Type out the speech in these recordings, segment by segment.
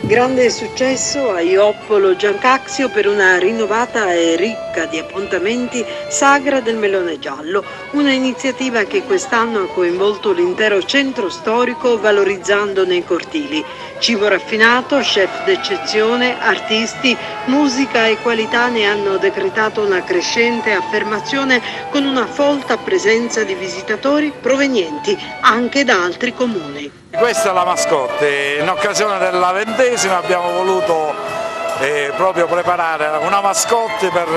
Grande successo a Ioppolo Giancaxio per una rinnovata e ricca di appuntamenti Sagra del Melone Giallo, una iniziativa che quest'anno ha coinvolto l'intero centro storico valorizzando nei cortili. Cibo raffinato, chef d'eccezione, artisti, musica e qualità ne hanno decretato una crescente affermazione con una folta presenza di visitatori provenienti anche da altri comuni. Questa è la mascotte, in occasione della 20ª abbiamo voluto proprio preparare una mascotte per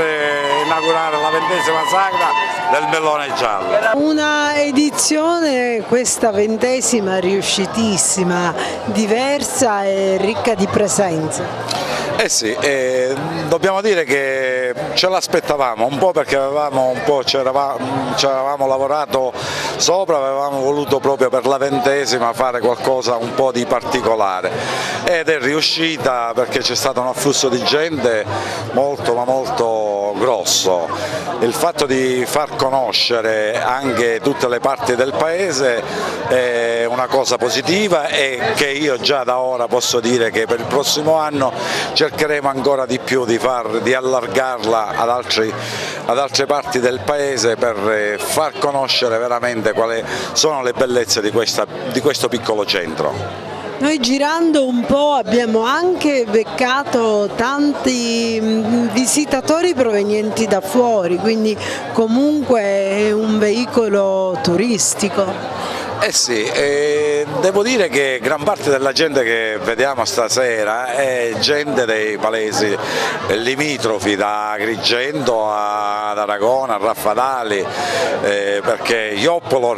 inaugurare la 20ª Sagra del Melone Giallo. Una edizione, questa 20ª, riuscitissima, diversa e ricca di presenze. Eh sì, dobbiamo dire che ce l'aspettavamo un po' perché ci avevamo lavorato sopra, avevamo voluto proprio per la 20ª fare qualcosa un po' di particolare ed è riuscita perché c'è stato un afflusso di gente molto ma molto grosso. Il fatto di far conoscere anche tutte le parti del paese è una cosa positiva e che io già da ora posso dire che per il prossimo anno cercheremo ancora di più di allargarla ad altre parti del paese per far conoscere veramente quali sono le bellezze di questo piccolo centro. Noi girando un po' abbiamo anche beccato tanti visitatori provenienti da fuori, quindi comunque è un veicolo turistico. Eh sì, devo dire che gran parte della gente che vediamo stasera è gente dei paesi limitrofi, da Agrigento ad Aragona, a Raffadali, perché Ioppolo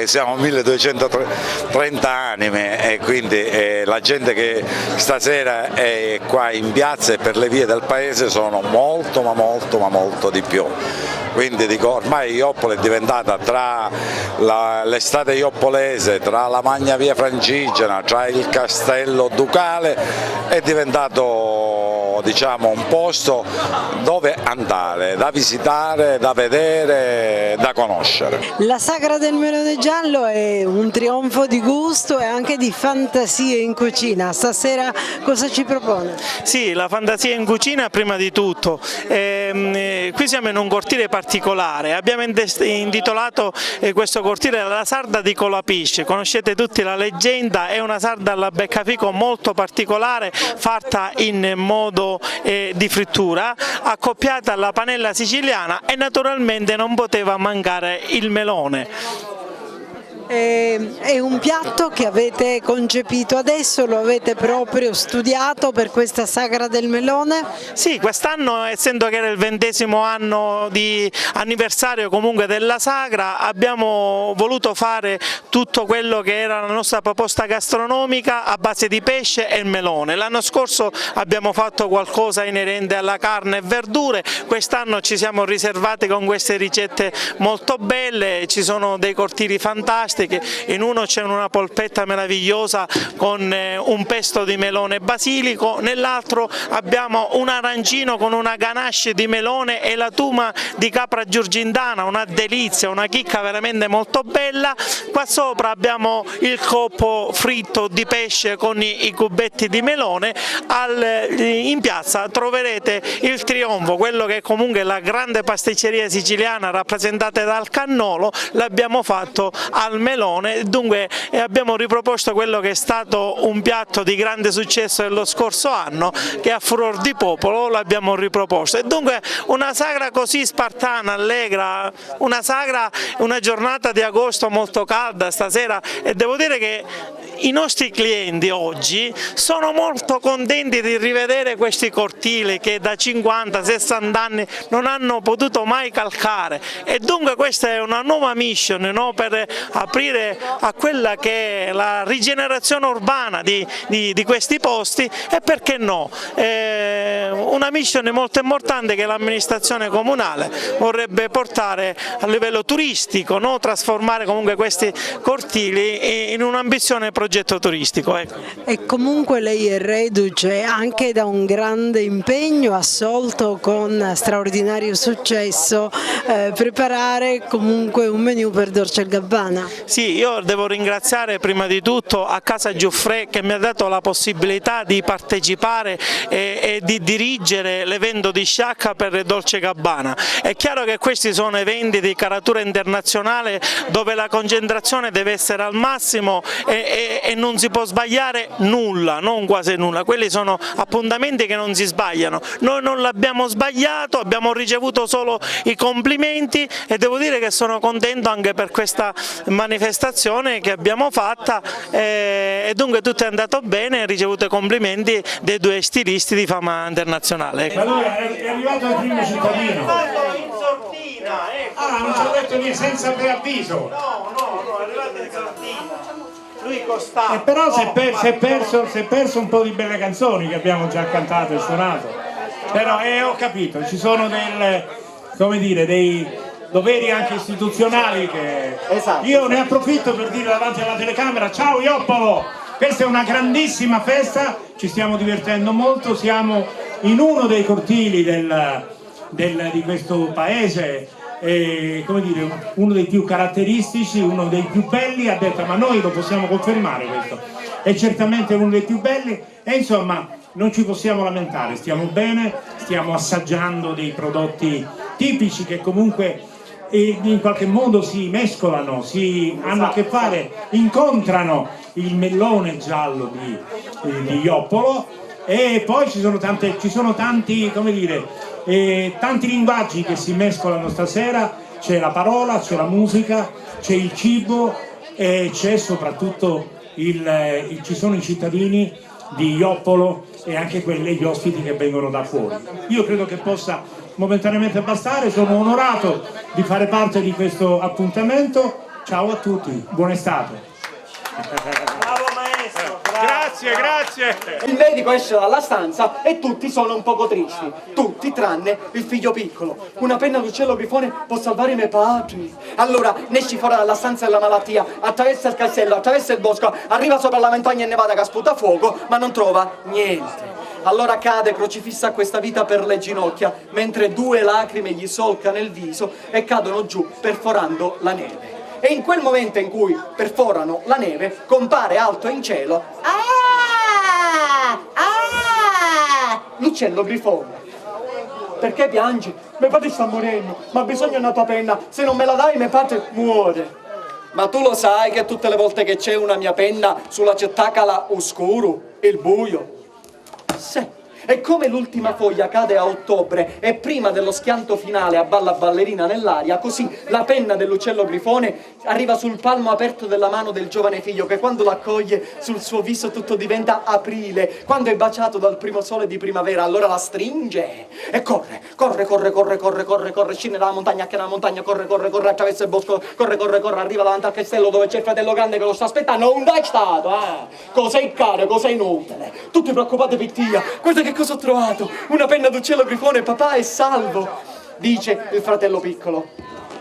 siamo 1230 anime e quindi la gente che stasera è qua in piazza e per le vie del paese sono molto ma molto ma molto di più. Quindi dico, ormai Ioppolo è diventata tra l'estate ioppolese, tra la Magna Via Francigena, tra il Castello Ducale, è diventato, diciamo, un posto dove andare, da visitare, da vedere, da conoscere. La Sagra del Melone Giallo è un trionfo di gusto e anche di fantasie in cucina. Stasera cosa ci propone? Sì, la fantasia in cucina prima di tutto. Qui siamo in un cortile particolare, abbiamo intitolato questo cortile La Sarda di Colapisce. Conoscete tutti la leggenda, è una sarda alla beccafico molto particolare fatta in modo di frittura, accoppiata alla panella siciliana e naturalmente non poteva mancare il melone. È un piatto che avete concepito adesso, lo avete proprio studiato per questa Sagra del Melone? Sì, quest'anno, essendo che era il 20° anno di anniversario comunque della Sagra, abbiamo voluto fare tutto quello che era la nostra proposta gastronomica a base di pesce e melone. L'anno scorso abbiamo fatto qualcosa inerente alla carne e verdure, quest'anno ci siamo riservati con queste ricette molto belle, ci sono dei cortili fantastici. In uno c'è una polpetta meravigliosa con un pesto di melone e basilico, nell'altro abbiamo un arancino con una ganache di melone e la tuma di capra giurgindana, una delizia, una chicca veramente molto bella. Qua sopra abbiamo il coppo fritto di pesce con i cubetti di melone. In piazza troverete il trionfo, quello che è comunque la grande pasticceria siciliana rappresentata dal cannolo, l'abbiamo fatto al melone, dunque abbiamo riproposto quello che è stato un piatto di grande successo dello scorso anno, che a furor di popolo l'abbiamo riproposto, e dunque una sagra così spartana, allegra, una giornata di agosto molto calda stasera, e devo dire che i nostri clienti oggi sono molto contenti di rivedere questi cortili che da 50-60 anni non hanno potuto mai calcare, e dunque questa è una nuova mission, no? Per aprire a quella che è la rigenerazione urbana di questi posti, e perché no, una mission molto importante che l'amministrazione comunale vorrebbe portare a livello turistico, no? Trasformare comunque questi cortili in un ambizioso progetto turistico. Ecco. E comunque lei è reduce anche da un grande impegno assolto con straordinario successo, preparare comunque un menù per Dolce & Gabbana. Sì, io devo ringraziare prima di tutto a Casa Giuffre che mi ha dato la possibilità di partecipare e di dirigere l'evento di Sciacca per Dolce & Gabbana. È chiaro che questi sono eventi di caratura internazionale dove la concentrazione deve essere al massimo e non si può sbagliare nulla, non quasi nulla, quelli sono appuntamenti che non si sbagliano. Noi non l'abbiamo sbagliato, abbiamo ricevuto solo i complimenti e devo dire che sono contento anche per questa manifestazione che abbiamo fatta e dunque tutto è andato bene, ho ricevuto i complimenti dei due stilisti di fama internazionale. Ma lui è arrivato il primo cittadino. Ah, non ci ha detto niente, senza preavviso. No, è arrivato in sordina. Lui costava. Però si è perso un po' di belle canzoni che abbiamo già cantato e suonato. Però ho capito, ci sono dei doveri anche istituzionali che... Esatto. Io ne approfitto per dire davanti alla telecamera: ciao Ioppolo! Questa è una grandissima festa, ci stiamo divertendo molto, siamo in uno dei cortili di questo paese, come dire, uno dei più caratteristici, uno dei più belli. Ha detto: ma noi lo possiamo confermare questo, è certamente uno dei più belli e insomma non ci possiamo lamentare, stiamo bene, stiamo assaggiando dei prodotti tipici che comunque in qualche modo si mescolano, hanno a che fare, incontrano il mellone giallo di Ioppolo e poi ci sono tanti, come dire, tanti linguaggi che si mescolano stasera. C'è la parola, c'è la musica, c'è il cibo e c'è soprattutto ci sono i cittadini di Ioppolo e anche gli ospiti che vengono da fuori. Io credo che possa momentaneamente bastare, sono onorato di fare parte di questo appuntamento. Ciao a tutti, buona estate. Bravo maestro, bravo. Grazie. Il medico esce dalla stanza e tutti sono un poco tristi, tutti tranne il figlio piccolo. Una penna d'uccello grifone può salvare i miei padri. Allora ne esci fuori dalla stanza della malattia, attraversa il castello, attraversa il bosco, arriva sopra la montagna innevata che sputa fuoco, ma non trova niente. Allora cade crocifissa a questa vita per le ginocchia, mentre 2 lacrime gli solcano il viso e cadono giù perforando la neve. E in quel momento in cui perforano la neve, compare alto in cielo l'uccello grifone. Perché piangi? Mio padre sta morendo, ma bisogna una tua penna, se non me la dai mio padre muore. Ma tu lo sai che tutte le volte che c'è una mia penna sulla città cala oscuro, il buio? Sì. E come l'ultima foglia cade a ottobre e prima dello schianto finale a balla ballerina nell'aria, così la penna dell'uccello grifone arriva sul palmo aperto della mano del giovane figlio che quando l'accoglie sul suo viso tutto diventa aprile, quando è baciato dal primo sole di primavera, allora la stringe e corre, scende dalla montagna, che nella montagna, corre, attraversa il bosco, corre, arriva davanti al castello dove c'è il fratello grande che lo sta aspettando. Non dai stato, cos'è caro, cos'è inutile, tutti preoccupati per tia, guarda che cosa ho trovato, una penna d'uccello grifone, papà è salvo, dice il fratello piccolo.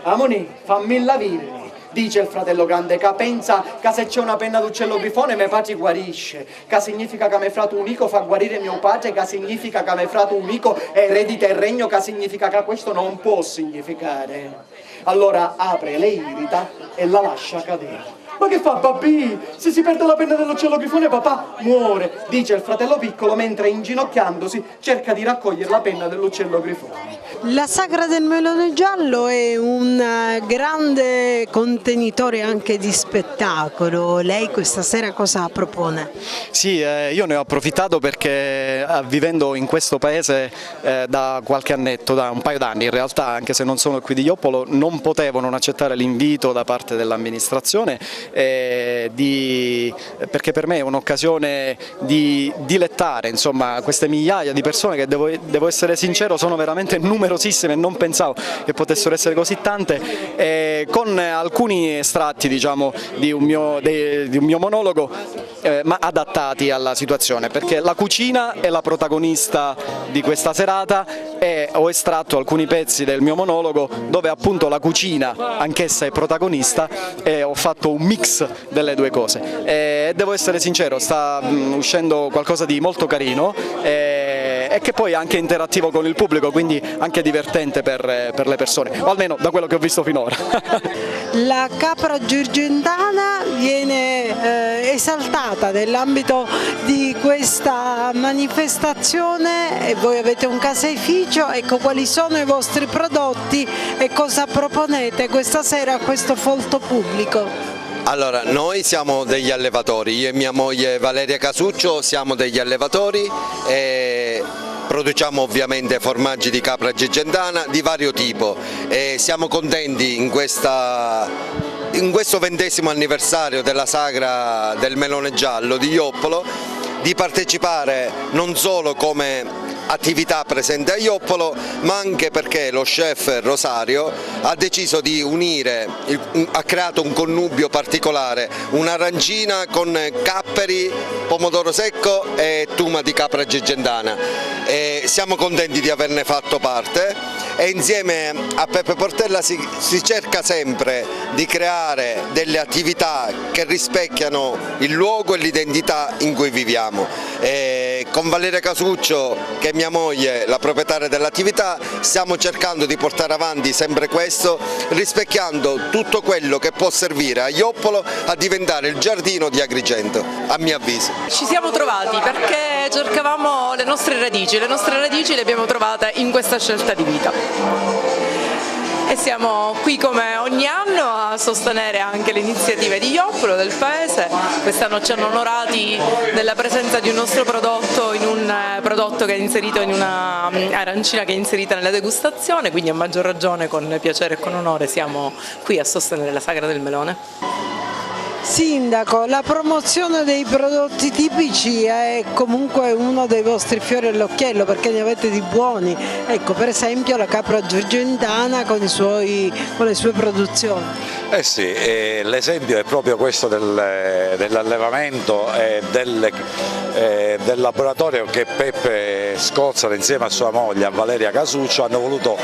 Amoni, fammi la virne. Dice il fratello grande, che pensa che se c'è una penna d'uccello grifone mio padre guarisce, che significa che mio frate unico fa guarire mio padre, che significa che mio frate unico eredita il regno, che significa che questo non può significare. Allora apre le irita e la lascia cadere. Ma che fa babì? Se si perde la penna dell'uccello grifone papà muore, dice il fratello piccolo mentre inginocchiandosi cerca di raccogliere la penna dell'uccello grifone. La Sagra del Melone Giallo è un grande contenitore anche di spettacolo. Lei questa sera cosa propone? Sì, io ne ho approfittato perché vivendo in questo paese da qualche annetto, da un paio d'anni in realtà, anche se non sono qui di Ioppolo, non potevo non accettare l'invito da parte dell'amministrazione perché per me è un'occasione di dilettare, insomma, queste migliaia di persone che devo essere sincero sono veramente numerosissime, non pensavo che potessero essere così tante, con alcuni estratti, diciamo, di un mio monologo, ma adattati alla situazione, perché la cucina è la protagonista di questa serata e ho estratto alcuni pezzi del mio monologo dove appunto la cucina anch'essa è protagonista e ho fatto un mix delle due cose. E devo essere sincero, sta uscendo qualcosa di molto carino e che poi è anche interattivo con il pubblico, quindi anche divertente per le persone, o almeno da quello che ho visto finora. La capra girgendana viene esaltata nell'ambito di questa manifestazione e voi avete un caseificio. Ecco, quali sono i vostri prodotti e cosa proponete questa sera a questo folto pubblico? Allora, noi siamo degli allevatori, io e mia moglie Valeria Casuccio siamo degli allevatori e produciamo ovviamente formaggi di capra girgendana di vario tipo e siamo contenti in questo 20° anniversario della sagra del melone giallo di Joppolo di partecipare non solo come attività presente a Joppolo, ma anche perché lo chef Rosario ha deciso di unire, ha creato un connubio particolare, un'arancina con capperi, pomodoro secco e tuma di capra girgendana. E siamo contenti di averne fatto parte e insieme a Peppe Portella si cerca sempre di creare delle attività che rispecchiano il luogo e l'identità in cui viviamo. E con Valeria Casuccio, che è mia moglie, la proprietaria dell'attività, stiamo cercando di portare avanti sempre questo, rispecchiando tutto quello che può servire a Joppolo a diventare il giardino di Agrigento, a mio avviso. Ci siamo trovati perché cercavamo le nostre radici le abbiamo trovate in questa scelta di vita. E siamo qui come ogni anno a sostenere anche le iniziative di Joppolo, del paese. Quest'anno ci hanno onorati della presenza di un nostro prodotto in un prodotto che è inserito in una arancina che è inserita nella degustazione, quindi a maggior ragione con piacere e con onore siamo qui a sostenere la sagra del melone. Sindaco, la promozione dei prodotti tipici è comunque uno dei vostri fiori all'occhiello perché ne avete di buoni, ecco, per esempio la capra girgendana con le sue produzioni. Eh sì, l'esempio è proprio questo dell'allevamento e del laboratorio che Peppe Scozzara insieme a sua moglie, a Valeria Casuccio, hanno voluto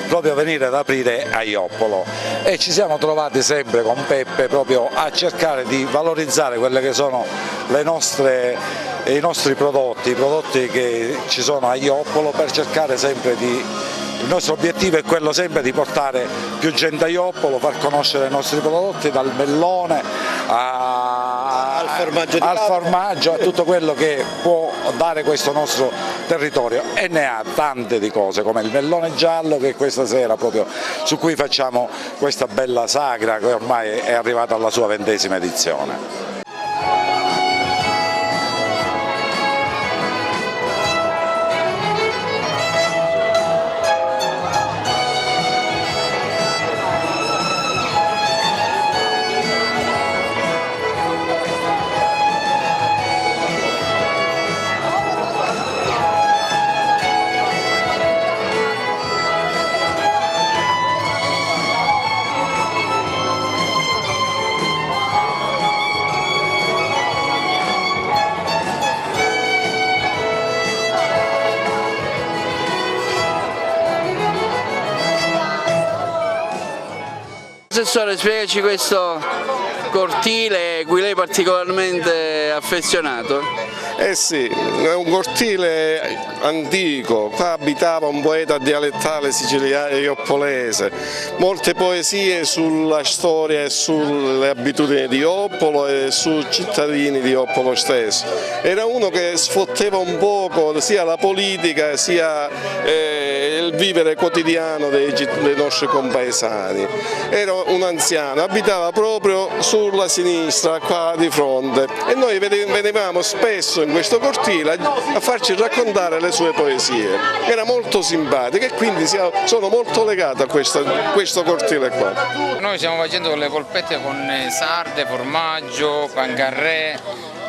proprio venire ad aprire a Joppolo e ci siamo trovati sempre con Peppe proprio a cercare di valorizzare quelle che sono i nostri prodotti, i prodotti che ci sono a Joppolo, per cercare sempre il nostro obiettivo è quello sempre di portare più gente a Joppolo, far conoscere i nostri prodotti, dal mellone al formaggio, a tutto quello che può dare questo nostro territorio, e ne ha tante di cose come il mellone giallo, che questa sera proprio su cui facciamo questa bella sagra che ormai è arrivata alla sua 20ª edizione. Assessore, spiegaci questo cortile cui lei è particolarmente affezionato. Eh sì, è un cortile antico, qua abitava un poeta dialettale siciliano joppolese, molte poesie sulla storia e sulle abitudini di Joppolo e sui cittadini di Joppolo stesso. Era uno che sfotteva un poco sia la politica sia il il vivere quotidiano dei nostri compaesani. Era un anziano, abitava proprio sulla sinistra, qua di fronte, e noi venivamo spesso in questo cortile a farci raccontare le sue poesie. Era molto simpatico e quindi sono molto legato a questo cortile qua. Noi stiamo facendo le polpette con sarde, formaggio, pancarré,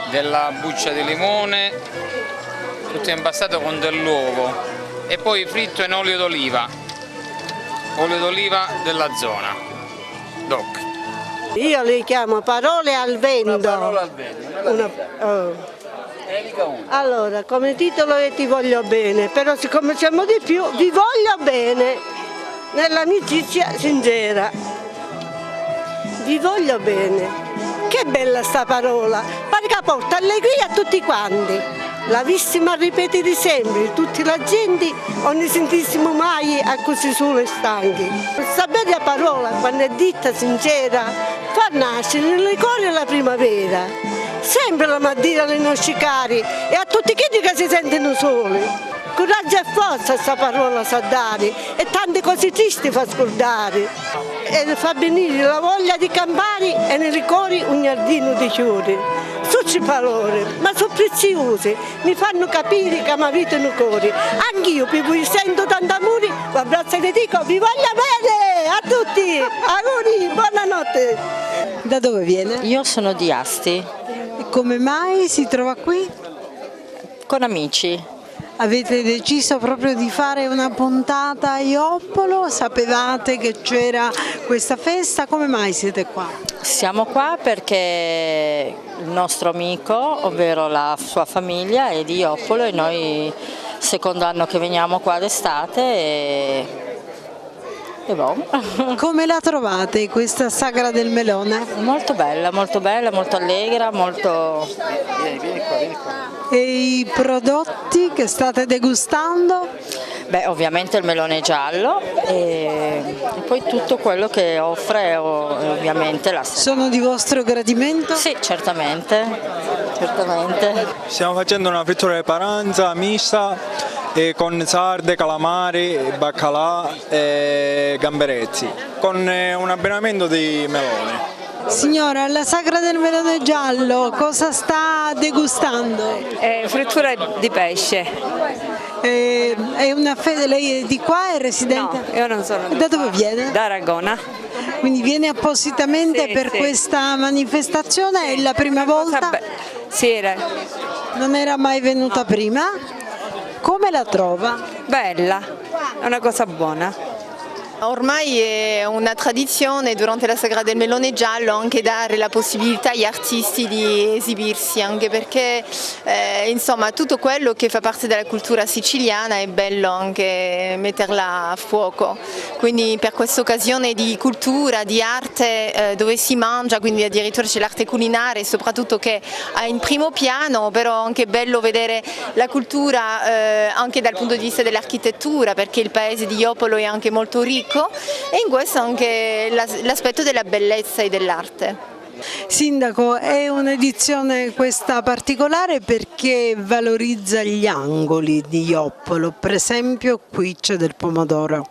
della buccia di limone, tutto impastato con dell'uovo e poi fritto in olio d'oliva della zona, DOC. Io li chiamo parole al vento. Una parola al vento. Allora, come titolo è Ti voglio bene, però siccome siamo di più, vi voglio bene, nell'amicizia sincera. Vi voglio bene. Che bella sta parola, pare che porta allegria a tutti quanti. L'avessimo a ripetere sempre, tutti la gente, non ne sentissimo mai a così soli e stanchi. Questa bella parola, quando è detta sincera, fa nascere nelle cuori la primavera. Sempre la mattina ai nostri cari e a tutti quelli che si sentono soli. Coraggio e forza questa parola sa dare e tante cose tristi fa scordare. E fa venire la voglia di campare e nei cuori un giardino di fiori. Succi parole, ma sono preziose, mi fanno capire che mi abitano cuore. Anch'io per voi sento tanto amore, vi abbraccio e vi dico vi voglio bene a tutti. Auguri, buonanotte. Da dove viene? Io sono di Asti. E come mai si trova qui? Con amici. Avete deciso proprio di fare una puntata a Ioppolo? Sapevate che c'era questa festa? Come mai siete qua? Siamo qua perché il nostro amico, ovvero la sua famiglia, è di Ioppolo e noi secondo anno che veniamo qua d'estate e boh. Come la trovate questa Sagra del Melone? Molto bella, molto allegra, molto... Vieni qua. E i prodotti che state degustando? Beh, ovviamente il melone giallo e poi tutto quello che offre ovviamente la sera. Sono di vostro gradimento? Sì, certamente. Stiamo facendo una frittura di paranza mista con sarde, calamari, baccalà e gamberetti, con un abbinamento di melone. Signora, alla Sagra del Melone Giallo cosa sta degustando? Frittura di pesce. È una fede, lei è di qua, è residente? No, io non sono. Da dove viene? Da Aragona. Quindi viene appositamente per questa manifestazione? È la prima volta? Sì, non era mai venuta prima? Come la trova? Bella, è una cosa buona. Ormai è una tradizione durante la Sagra del Melone Giallo anche dare la possibilità agli artisti di esibirsi, anche perché insomma tutto quello che fa parte della cultura siciliana è bello anche metterla a fuoco, quindi per questa occasione di cultura, di arte dove si mangia, quindi addirittura c'è l'arte culinaria soprattutto che è in primo piano, però anche bello vedere la cultura anche dal punto di vista dell'architettura, perché il paese di Ioppolo è anche molto ricco e in questo anche l'aspetto della bellezza e dell'arte. Sindaco, è un'edizione questa particolare perché valorizza gli angoli di Ioppolo, per esempio qui c'è del pomodoro.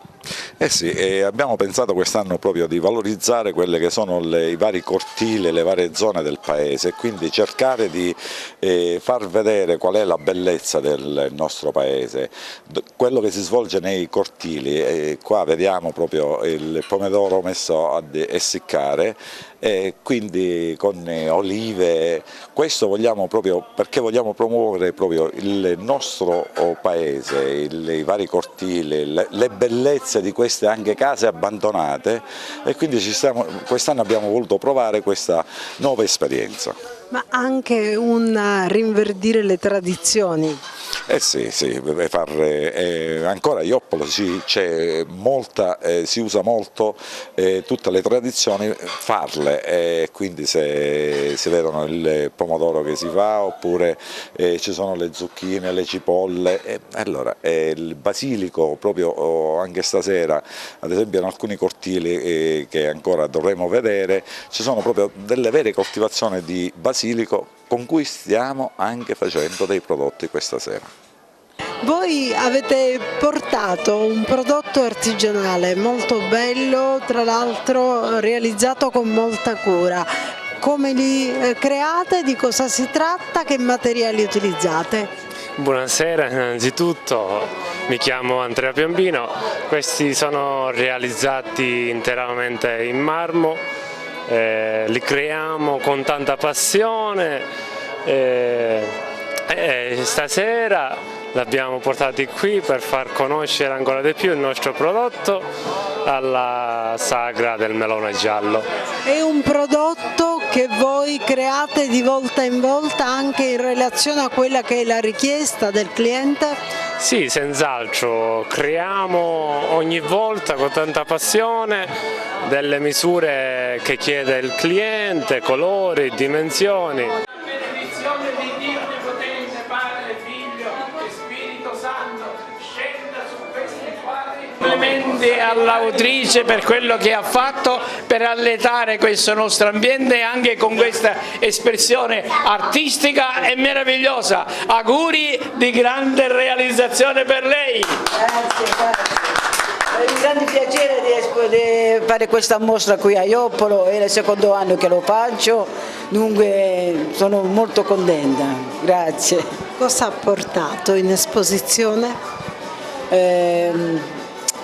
Eh sì, abbiamo pensato quest'anno proprio di valorizzare quelle che sono i vari cortili, le varie zone del paese e quindi cercare di far vedere qual è la bellezza del nostro paese, quello che si svolge nei cortili. Qua vediamo proprio il pomodoro messo a essiccare e quindi con olive. Questo vogliamo proprio perché vogliamo promuovere proprio il nostro paese, i vari cortili, le bellezze di queste anche case abbandonate e quindi quest'anno abbiamo voluto provare questa nuova esperienza. Ma anche un rinverdire le tradizioni. Sì, ancora a Ioppolo si usa molto tutte le tradizioni farle, quindi se si vedono il pomodoro che si fa oppure ci sono le zucchine, le cipolle, allora il basilico proprio anche stasera, ad esempio in alcuni cortili che ancora dovremo vedere, ci sono proprio delle vere coltivazioni di basilico con cui stiamo anche facendo dei prodotti questa sera. Voi avete portato un prodotto artigianale molto bello, tra l'altro realizzato con molta cura. Come li create? Di cosa si tratta? Che materiali utilizzate? Buonasera, innanzitutto mi chiamo Andrea Piombino, questi sono realizzati interamente in marmo, li creiamo con tanta passione e stasera l'abbiamo portati qui per far conoscere ancora di più il nostro prodotto alla sagra del melone giallo. È un prodotto che voi create di volta in volta anche in relazione a quella che è la richiesta del cliente? Sì, senz'altro, creiamo ogni volta con tanta passione delle misure che chiede il cliente, colori, dimensioni. Benedizione di Dio Onnipotente, Padre, Figlio e Spirito Santo, scenda su questi quadri. Complimenti all'autrice per quello che ha fatto per alletare questo nostro ambiente anche con questa espressione artistica e meravigliosa. Auguri di grande realizzazione per lei. Grazie. È un grande piacere di fare questa mostra qui a Ioppolo, è il secondo anno che lo faccio, dunque sono molto contenta, grazie. Cosa ha portato in esposizione?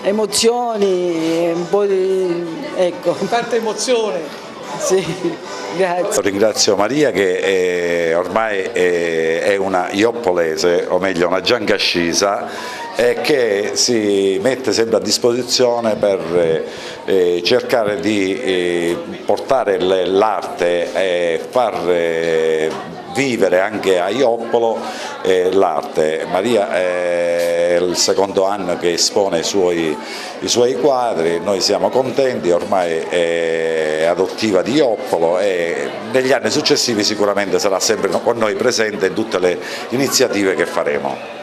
Emozioni, un po' di... ecco. Tanta emozione. Sì, grazie. Ringrazio Maria che ormai è una ioppolese, o meglio una giancascisa, e che si mette sempre a disposizione per cercare di portare l'arte e far vivere anche a Ioppolo l'arte. Maria è il secondo anno che espone i suoi quadri, noi siamo contenti, ormai è adottiva di Ioppolo e negli anni successivi sicuramente sarà sempre con noi presente in tutte le iniziative che faremo.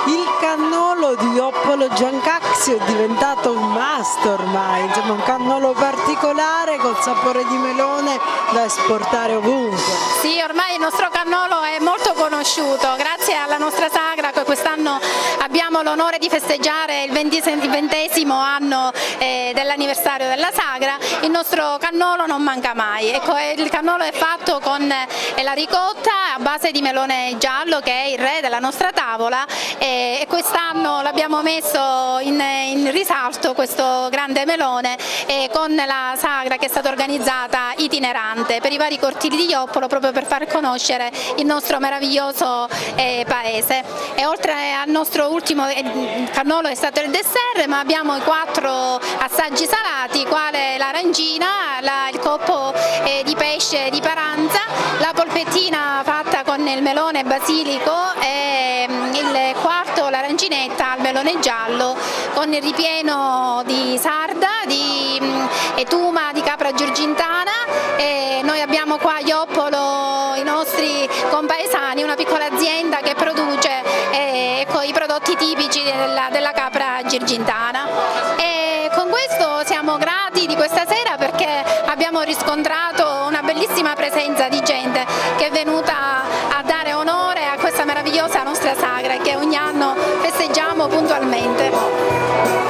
Il cannolo di Ioppolo Giancaxio è diventato un must ormai, insomma un cannolo particolare col sapore di melone da esportare ovunque. Sì, ormai il nostro cannolo è molto conosciuto, grazie alla nostra sagra che quest'anno abbiamo l'onore di festeggiare il 20° anno dell'anniversario della sagra, il nostro cannolo non manca mai. Ecco, il cannolo è fatto con la ricotta a base di melone giallo che è il re della nostra tavola e quest'anno l'abbiamo messo in risalto questo grande melone con la sagra che è stata organizzata itinerante per i vari cortili di Ioppolo proprio per far conoscere il nostro meraviglioso paese. E oltre al nostro ultimo cannolo è stato il dessert, ma abbiamo i 4 assaggi salati, quale l'arancina, il coppo di pesce di Paranza, la polpettina fatta con il melone basilico e il quarto l'arancinetta al melone giallo con il ripieno di sarda, e tuma di capra giorgintana e noi abbiamo qua a Ioppolo i nostri compaesani, una piccola azienda che produce i prodotti tipici della capra girgintana. E con questo siamo grati di questa sera perché abbiamo riscontrato una bellissima presenza di gente che è venuta a dare onore a questa meravigliosa nostra sagra che ogni anno festeggiamo puntualmente.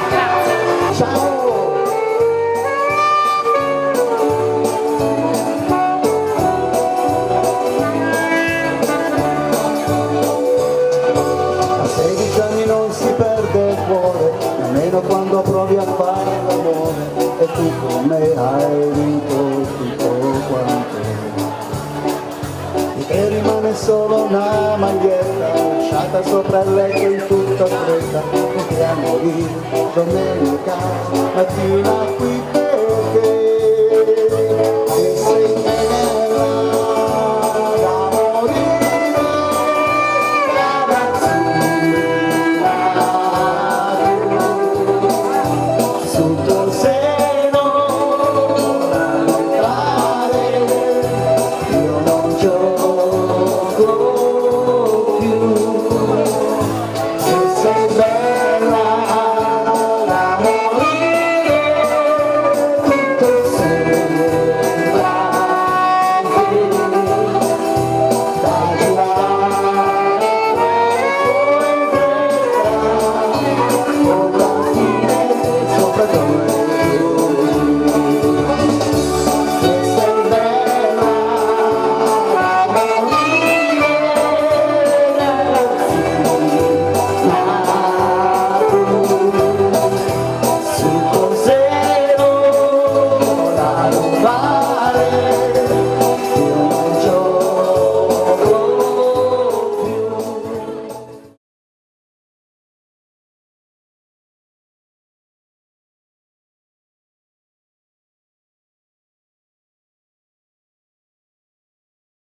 Grazie. Quando provi a fare l'amore e tu come hai vinto tutto quanto e rimane solo una maglietta lasciata sopra il letto in tutta fretta entriamo lì domenica mattina qui perché e sei bella da morire ragazzina. Sotto